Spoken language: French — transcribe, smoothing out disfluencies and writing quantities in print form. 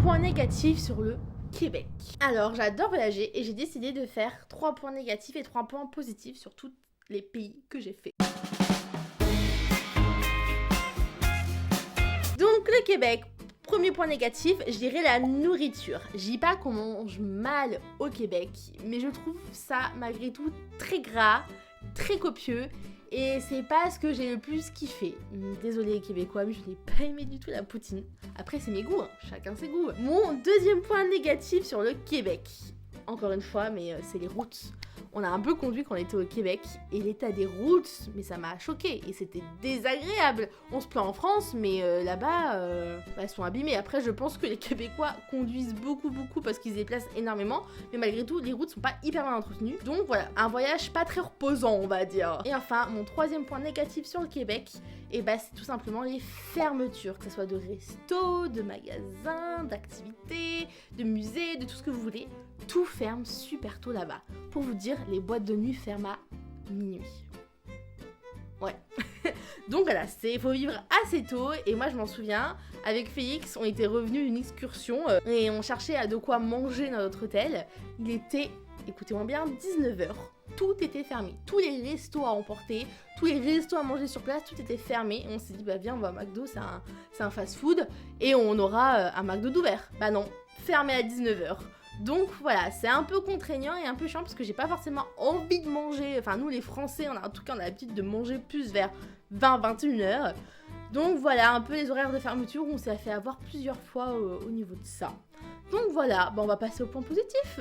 points négatifs sur le Québec. Alors, j'adore voyager et j'ai décidé de faire 3 points négatifs et 3 points positifs sur tous les pays que j'ai fait. Donc, le Québec, premier point négatif, je dirais la nourriture. Je dis pas qu'on mange mal au Québec, mais je trouve ça malgré tout très gras, très copieux. Et c'est pas ce que j'ai le plus kiffé. Désolée les Québécois, mais je n'ai pas aimé du tout la poutine. Après c'est mes goûts, hein. Chacun ses goûts. Mon deuxième point négatif sur le Québec. Encore une fois, mais c'est les routes. On a un peu conduit quand on était au Québec et l'état des routes, mais ça m'a choqué et c'était désagréable. On se plaint en France, mais là-bas, elles sont abîmées. Après, je pense que les Québécois conduisent beaucoup parce qu'ils se déplacent énormément, mais malgré tout, les routes sont pas hyper bien entretenues. Donc voilà, un voyage pas très reposant, on va dire. Et enfin, mon troisième point négatif sur le Québec, et bah c'est tout simplement les fermetures, que ce soit de restos, de magasins, d'activités, de musées, de tout ce que vous voulez. Tout ferme super tôt là-bas. Pour vous dire, les boîtes de nuit ferment à minuit. Ouais. Donc voilà, il faut vivre assez tôt. Et moi, je m'en souviens, avec Félix, on était revenus d'une excursion et on cherchait à de quoi manger dans notre hôtel. Il était, écoutez-moi bien, 19h. Tout était fermé. Tous les restos à emporter, tous les restos à manger sur place, tout était fermé. Et on s'est dit, bah viens, on va à McDo, c'est un fast-food. Et on aura un McDo d'ouvert. Bah non, fermé à 19h. Donc voilà, c'est un peu contraignant et un peu chiant parce que j'ai pas forcément envie de manger. Enfin, nous les Français, en tout cas, on a l'habitude de manger plus vers 20-21h. Donc voilà, un peu les horaires de fermeture où on s'est fait avoir plusieurs fois au niveau de ça. Donc voilà, on va passer au point positif.